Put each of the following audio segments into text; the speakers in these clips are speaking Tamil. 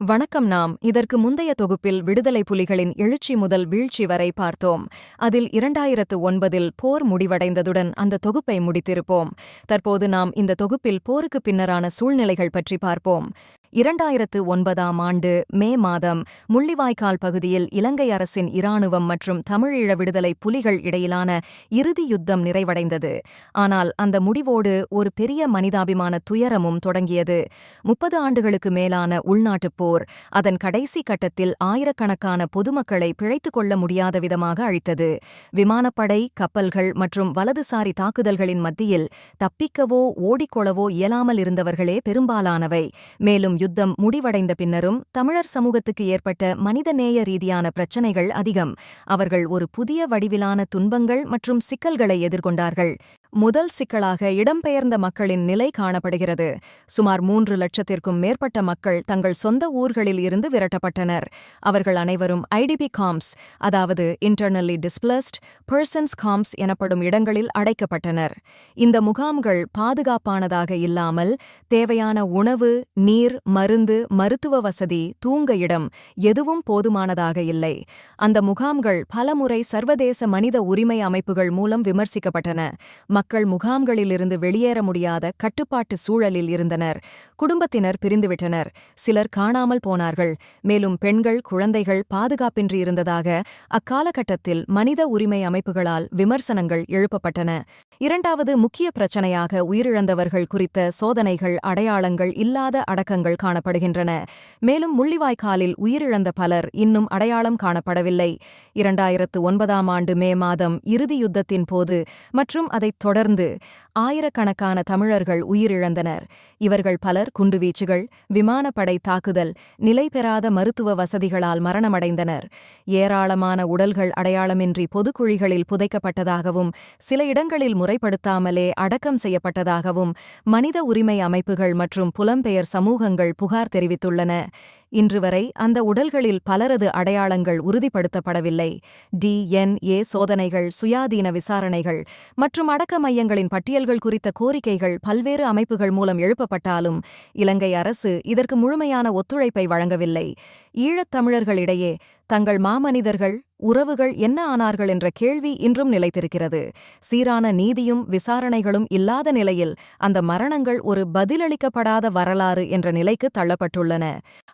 வணக்கம். நாம் இதற்கு முந்தைய தொகுப்பில் விடுதலை புலிகளின் எழுச்சி முதல் வீழ்ச்சி வரை பார்த்தோம். அதில் 2009இல் போர் முடிவடைந்ததுடன் அந்த தொகுப்பை முடித்திருப்போம். தற்போது நாம் இந்த தொகுப்பில் போருக்கு பின்னரான சூழ்நிலைகள் பற்றி பார்ப்போம். 2009ஆம் ஆண்டு மே மாதம் முள்ளிவாய்க்கால் பகுதியில் இலங்கை அரசின் இராணுவம் மற்றும் தமிழீழ விடுதலை புலிகள் இடையிலான இறுதி யுத்தம் நிறைவடைந்தது. ஆனால் அந்த முடிவோடு ஒரு பெரிய மனிதாபிமான துயரமும் தொடங்கியது. 30 ஆண்டுகளுக்கு மேலான உள்நாட்டுப் போர் அதன் கடைசி கட்டத்தில் ஆயிரக்கணக்கான பொதுமக்களை பிழைத்துக் கொள்ள முடியாத விதமாக அழித்தது. விமானப்படை, கப்பல்கள் மற்றும் வலதுசாரி தாக்குதல்களின் மத்தியில் தப்பிக்கவோ ஓடிக்கொள்ளவோ இயலாமல் இருந்தவர்களே பெரும்பாலானவை. மேலும் யுத்தம் முடிவடைந்த பின்னரும் தமிழர் சமூகத்துக்கு ஏற்பட்ட மனிதநேய ரீதியான பிரச்சினைகள் அதிகம். அவர்கள் ஒரு புதிய வடிவிலான துன்பங்கள் மற்றும் சிக்கல்களை எதிர்கொண்டார்கள். முதல் சிக்கலாக இடம்பெயர்ந்த மக்களின் நிலை காணப்படுகிறது. சுமார் 3 லட்சத்திற்கும் மேற்பட்ட மக்கள் தங்கள் சொந்த ஊர்களில் இருந்து விரட்டப்பட்டனர். அவர்கள் அனைவரும் ஐடிபி காம்ப்ஸ், அதாவது இன்டர்னலி டிஸ்பிளஸ்ட் பர்சன்ஸ் காம்ப்ஸ் எனப்படும் இடங்களில் அடைக்கப்பட்டனர். இந்த முகாம்கள் பாதுகாப்பானதாக இல்லாமல் தேவையான உணவு, நீர், மருந்து, மருத்துவ வசதி, தூங்க இடம் எதுவும் போதுமானதாக இல்லை. அந்த முகாம்கள் பலமுறை சர்வதேச மனித உரிமை அமைப்புகள் மூலம் விமர்சிக்கப்பட்டன. மக்கள் முகாம்களிலிருந்து வெளியேற முடியாத கட்டுப்பாட்டு சூழலில் இருந்தனர். குடும்பத்தினர் பிரிந்துவிட்டனர். சிலர் காணாமல் போனார்கள். மேலும் பெண்கள், குழந்தைகள் பாதுகாப்பின்றி இருந்ததாக அக்காலகட்டத்தில் மனித உரிமை அமைப்புகளால் விமர்சனங்கள் எழுப்பப்பட்டன. இரண்டாவது முக்கிய பிரச்சனையாக உயிரிழந்தவர்கள் குறித்த சோதனைகள், அடையாளங்கள் இல்லாத அடக்கங்கள் காணப்படுகின்றன. மேலும் முள்ளிவாய்க்காலில் உயிரிழந்த பலர் இன்னும் அடையாளம் காணப்படவில்லை. 2009ஆம் ஆண்டு மே மாதம் இறுதி யுத்தத்தின் போது மற்றும் அதைத் தொடர்ந்து ஆயிரக்கணக்கான தமிழர்கள் உயிரிழந்தனர். இவர்கள் பலர் குண்டுவீச்சுகள், விமானப்படை தாக்குதல், நிலைபெறாத மருத்துவ வசதிகளால் மரணமடைந்தனர். ஏராளமான உடல்கள் அடையாளமின்றி பொதுக்குழிகளில் புதைக்கப்பட்டதாகவும் சில இடங்களில் முறைப்படுத்தாமலே அடக்கம் செய்யப்பட்டதாகவும் மனித உரிமை அமைப்புகள் மற்றும் புலம்பெயர் சமூகங்கள் புகார் தெரிவித்துள்ளன. இன்று வரை அந்த உடல்களில் பலரது அடையாளங்கள் உறுதிப்படுத்தப்படவில்லை. DNA சோதனைகள், சுயாதீன விசாரணைகள் மற்றும் அடக்க மையங்களின் பட்டியல்கள் குறித்த கோரிக்கைகள் பல்வேறு அமைப்புகள் மூலம் எழுப்பப்பட்டாலும் இலங்கை அரசு இதற்கு முழுமையான ஒத்துழைப்பை வழங்கவில்லை. ஈழத்தமிழர்களிடையே தங்கள் மாமனிதர்கள், உறவுகள் என்ன ஆனார்கள் என்ற கேள்வி இன்றும் நிலைத்திருக்கிறது. சீரான நீதியும் விசாரணைகளும் இல்லாத நிலையில் அந்த மரணங்கள் ஒரு பதிலளிக்கப்படாத வரலாறு என்ற நிலைக்கு தள்ளப்பட்டுள்ளன.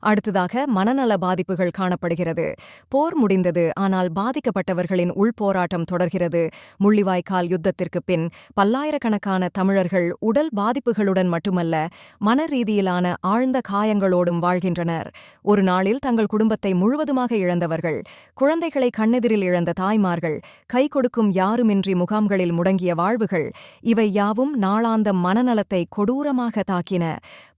அடுத்ததாக மனநல பாதிப்புகள் காணப்படுகிறது. போர் முடிந்தது, ஆனால் பாதிக்கப்பட்டவர்களின் உள்போராட்டம் தொடர்கிறது. முள்ளிவாய்க்கால் யுத்தத்திற்கு பின் பல்லாயிரக்கணக்கான தமிழர்கள் உடல் பாதிப்புகளுடன் மட்டுமல்ல, மனரீதியிலான ஆழ்ந்த காயங்களோடும் வாழ்கின்றனர். ஒரு நாளில் தங்கள் குடும்பத்தை முழுவதுமாக இழந்தவர்கள், குழந்தைகளை கண்ணெதிரில் இழந்த தாய்மார்கள், கை கொடுக்கும் யாருமின்றி முகாம்களில் முடங்கிய வாழ்வுகள், இவை யாவும் நாளாந்த மனநலத்தை கொடூரமாக தாக்கின.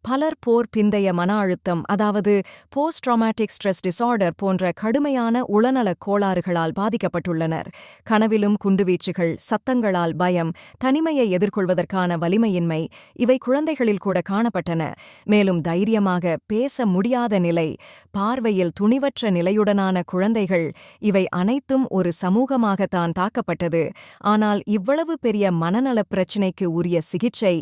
பலர் போர் பிந்தைய மன அழுத்தம், அதாவது போஸ்ட் ட்ராமாட்டிக் ஸ்ட்ரெஸ் டிசார்டர் போன்ற கடுமையான உளநலக் கோளாறுகளால் பாதிக்கப்பட்டுள்ளனர். கனவிலும் குண்டுவீச்சுகள், சத்தங்களால் பயம், தனிமையை எதிர்கொள்வதற்கான வலிமையின்மை இவை குழந்தைகளில் கூட காணப்பட்டன. மேலும் தைரியமாக பேச முடியாத நிலை, பார்வையில் துணிவற்ற நிலையுடனான குழந்தைகள், இவை அனைத்தும் ஒரு சமூகமாகத்தான் தாக்கப்பட்டது. ஆனால் இவ்வளவு பெரிய மனநலப் பிரச்சினைக்கு உரிய சிகிச்சை,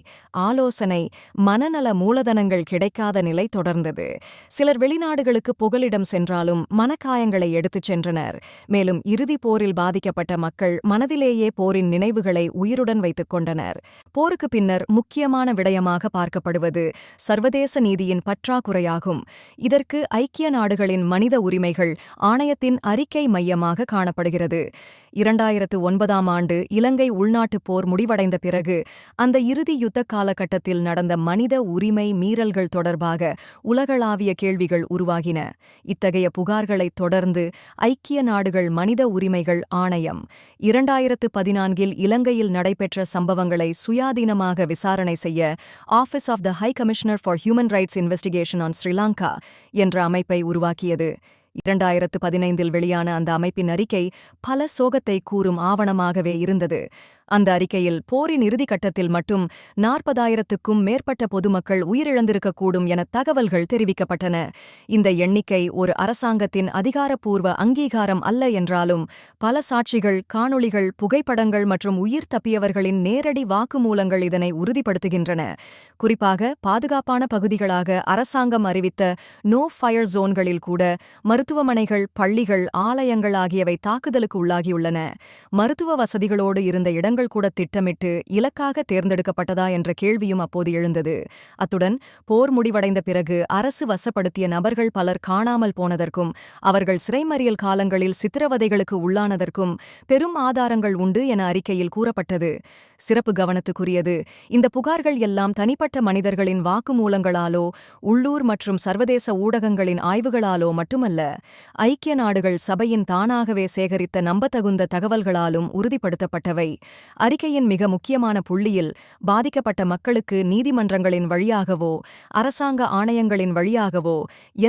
ஆலோசனை, மனநல மூலதனங்கள் கிடைக்காத நிலை தொடர்ந்தது. சிலர் வெளிநாடுகளுக்கு புகலிடம் சென்றாலும் மனக்காயங்களை எடுத்துச் சென்றனர். மேலும் இறுதி போரில் பாதிக்கப்பட்ட மக்கள் மனதிலேயே போரின் நினைவுகளை உயிருடன் வைத்துக் கொண்டனர். போருக்கு பின்னர் முக்கியமான விடயமாக பார்க்கப்படுவது சர்வதேச நீதியின் பற்றாக்குறையாகும். இதற்கு ஐக்கிய நாடுகளின் மனித உரிமைகள் ஆணையத்தின் அறிக்கை மையமாக காணப்படுகிறது. 2009ஆம் ஆண்டு இலங்கை உள்நாட்டுப் போர் முடிவடைந்த பிறகு அந்த இறுதி யுத்த காலகட்டத்தில் நடந்த மனித உரிமை மீறல்கள் தொடர்பாக உலகளாவிய கேள்விகள் உருவாகின. இத்தகைய புகார்களைத் தொடர்ந்து ஐக்கிய நாடுகள் மனித உரிமைகள் ஆணையம் 2014இல் இலங்கையில் நடைபெற்ற சம்பவங்களை சுயாதீனமாக விசாரணை செய்ய office of the high commissioner for human rights investigation on Sri Lanka என்ற அமைப்பை உருவாக்கியது. 2015இல் வெளியான அந்த அமைப்பின் அறிக்கை பல சோகத்தை கூறும் ஆவணமாகவே இருந்தது. அந்த அறிக்கையில் போரின் இறுதிக்கட்டத்தில் மட்டும் 40,000க்கும் மேற்பட்ட பொதுமக்கள் உயிரிழந்திருக்கக்கூடும் என தகவல்கள் தெரிவிக்கப்பட்டன. இந்த எண்ணிக்கை ஒரு அரசாங்கத்தின் அதிகாரப்பூர்வ அங்கீகாரம் அல்ல என்றாலும் பல சாட்சிகள், காணொளிகள், புகைப்படங்கள் மற்றும் உயிர் தப்பியவர்களின் நேரடி வாக்குமூலங்கள் இதனை உறுதிப்படுத்துகின்றன. குறிப்பாக பாதுகாப்பான பகுதிகளாக அரசாங்கம் அறிவித்த நோ ஃபயர் ஜோன்களில் கூட மருத்துவமனைகள், பள்ளிகள், ஆலயங்கள் ஆகியவை தாக்குதலுக்கு உள்ளாகியுள்ளன. மருத்துவ வசதிகளோடு இருந்த இடங்கள் கூட திட்டமிட்டு இலக்காக தேர்ந்தெடுக்கப்பட்டதா என்ற கேள்வியும் அப்போது எழுந்தது. அத்துடன் போர் முடிவடைந்த பிறகு அரசு வசப்படுத்திய நபர்கள் பலர் காணாமல் போனதற்கும் அவர்கள் சிறைமறியல் காலங்களில் சித்திரவதைகளுக்கு உள்ளானதற்கும் பெரும் ஆதாரங்கள் உண்டு என அறிக்கையில் கூறப்பட்டது. சிறப்பு கவனத்துக்குரியது, இந்த புகார்கள் எல்லாம் தனிப்பட்ட மனிதர்களின் வாக்குமூலங்களாலோ உள்ளூர் மற்றும் சர்வதேச ஊடகங்களின் ஆய்வுகளாலோ மட்டுமல்ல, ஐக்கிய நாடுகள் சபையின் தானாகவே சேகரித்த நம்பத்தகுந்த தகவல்களாலும் உறுதிப்படுத்தப்பட்டவை. அறிக்கையின் மிக முக்கியமான புள்ளியில் பாதிக்கப்பட்ட மக்களுக்கு நீதிமன்றங்களின் வழியாகவோ அரசாங்க ஆணையங்களின் வழியாகவோ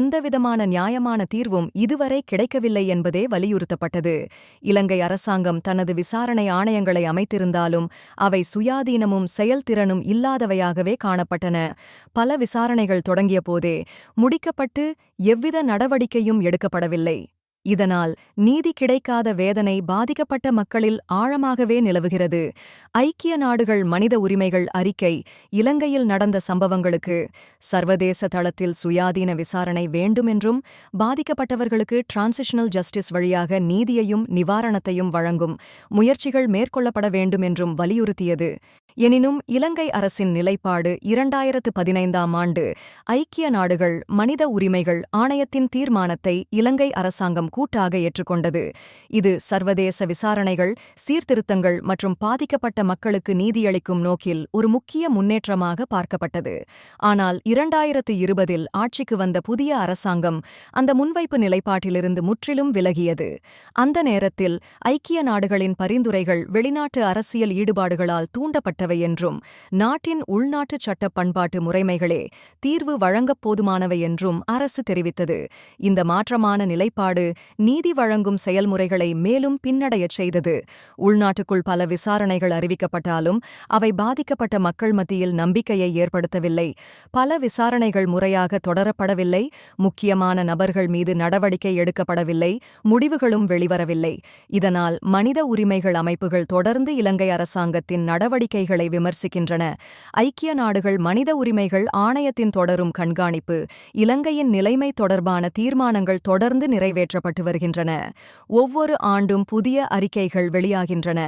எந்தவிதமான நியாயமான தீர்வும் இதுவரை கிடைக்கவில்லை என்பதே வலியுறுத்தப்பட்டது. இலங்கை அரசாங்கம் தனது விசாரணை ஆணையங்களை அமைத்திருந்தாலும் அவை சுயாதீனமும் செயல்திறனும் இல்லாதவையாகவே காணப்பட்டன. பல விசாரணைகள் தொடங்கிய போதே முடிக்கப்பட்டு எவ்வித நடவடிக்கையும் எடுக்கப்படவில்லை. இதனால் நீதி கிடைக்காத வேதனை பாதிக்கப்பட்ட மக்களில் ஆழமாகவே நிலவுகிறது. ஐக்கிய நாடுகள் மனித உரிமைகள் அறிக்கை இலங்கையில் நடந்த சம்பவங்களுக்கு சர்வதேச தளத்தில் சுயாதீன விசாரணை வேண்டுமென்றும் பாதிக்கப்பட்டவர்களுக்கு டிரான்சிஷனல் ஜஸ்டிஸ் வழியாக நீதியையும் நிவாரணத்தையும் வழங்கும் முயற்சிகள் மேற்கொள்ளப்பட வேண்டுமென்றும் வலியுறுத்தியது. எனினும் இலங்கை அரசின் நிலைப்பாடு 2015ஆம் ஆண்டு ஐக்கிய நாடுகள் மனித உரிமைகள் ஆணையத்தின் தீர்மானத்தை இலங்கை அரசாங்கம் கூட்டாக ஏற்றுக்கொண்டது. இது சர்வதேச விசாரணைகள், சீர்திருத்தங்கள் மற்றும் பாதிக்கப்பட்ட மக்களுக்கு நீதியளிக்கும் நோக்கில் ஒரு முக்கிய முன்னேற்றமாக பார்க்கப்பட்டது. ஆனால் 2020இல் ஆட்சிக்கு வந்த புதிய அரசாங்கம் அந்த முன்வைப்பு நிலைப்பாட்டிலிருந்து முற்றிலும் விலகியது. அந்த நேரத்தில் ஐக்கிய நாடுகளின் பரிந்துரைகள் வெளிநாட்டு அரசியல் ஈடுபாடுகளால் தூண்டப்பட்டவை என்றும் நாட்டின் உள்நாட்டு சட்ட பண்பாட்டு முறைமைகளே தீர்வு வழங்கப் போதுமானவை என்றும் அரசு தெரிவித்தது. இந்த மாற்றமான நிலைப்பாடு நீதி வழங்கும் செயல்முறைகளை மேலும் பின்னடையச் செய்தது. உள்நாட்டுக்குள் பல விசாரணைகள் அறிவிக்கப்பட்டாலும் அவை பாதிக்கப்பட்ட மக்கள் மத்தியில் நம்பிக்கையை ஏற்படுத்தவில்லை. பல விசாரணைகள் முறையாக தொடரப்படவில்லை, முக்கியமான நபர்கள் மீது நடவடிக்கை எடுக்கப்படவில்லை, முடிவுகளும் வெளிவரவில்லை. இதனால் மனித உரிமைகள் அமைப்புகள் தொடர்ந்து இலங்கை அரசாங்கத்தின் நடவடிக்கைகளை விமர்சிக்கின்றன. ஐக்கிய நாடுகள் மனித உரிமைகள் ஆணையத்தின் தொடரும் கண்காணிப்பு, இலங்கையின் நிலைமை தொடர்பான தீர்மானங்கள் தொடர்ந்து நிறைவேற்றப்பட்டு வருகின்றன. ஒவ்வொரு ஆண்டும் புதிய அறிக்கைகள் வெளியாகின்றன.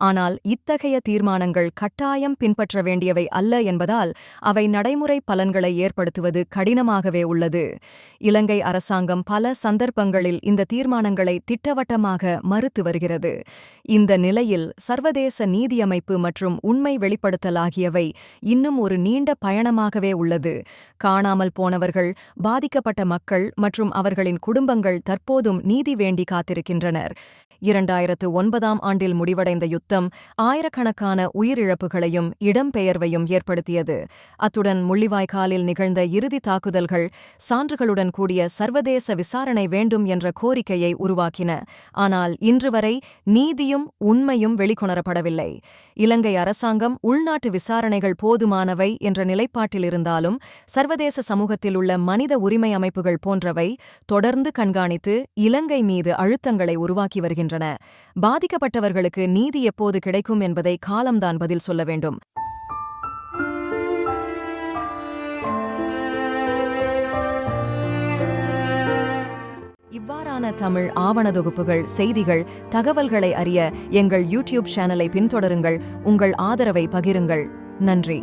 ஆனால் இத்தகைய தீர்மானங்கள் கட்டாயம் பின்பற்ற வேண்டியவை அல்ல என்பதால் அவை நடைமுறை பலன்களை ஏற்படுத்துவது கடினமாகவே உள்ளது. இலங்கை அரசாங்கம் பல சந்தர்ப்பங்களில் இந்த தீர்மானங்களை திட்டவட்டமாக மறுத்து வருகிறது. இந்த நிலையில் சர்வதேச நீதியமைப்பு மற்றும் உண்மை வெளிப்படுத்தல் ஆகியவை இன்னும் ஒரு நீண்ட பயணமாகவே உள்ளது. காணாமல் போனவர்கள், பாதிக்கப்பட்ட மக்கள் மற்றும் அவர்களின் குடும்பங்கள் தற்போதும் நீதி வேண்டி காத்திருக்கின்றனர். 2009ஆம் ஆண்டில் முடிவடைந்த யுத்தம் ஆயிரக்கணக்கான உயிரிழப்புகளையும் இடம்பெயர்வையும் ஏற்படுத்தியது. அத்துடன் முள்ளிவாய்க்காலில் நிகழ்ந்த இறுதி தாக்குதல்கள் சான்றுகளுடன் கூடிய சர்வதேச விசாரணை வேண்டும் என்ற கோரிக்கையை உருவாக்கின. ஆனால் இன்று வரை நீதியும் உண்மையும் வெளிக்கொணரப்படவில்லை. இலங்கை அரசாங்கம் உள்நாட்டு விசாரணைகள் போதுமானவை என்ற நிலைப்பாட்டில் இருந்தாலும் சர்வதேச சமூகத்தில் உள்ள மனித உரிமை அமைப்புகள் போன்றவை தொடர்ந்து கண்காணித்து இலங்கை மீது அழுத்தங்களை உருவாக்கி வருகின்றன. பாதிக்கப்பட்டவர்களுக்கு நீதி எப்போது கிடைக்கும் என்பதை காலம்தான் பதில் சொல்ல வேண்டும். இவ்வாறான தமிழ் ஆவண தொகுப்புகள், செய்திகள், தகவல்களை அறிய எங்கள் யூடியூப் சேனலை பின்தொடருங்கள். உங்கள் ஆதரவை பகிருங்கள். நன்றி.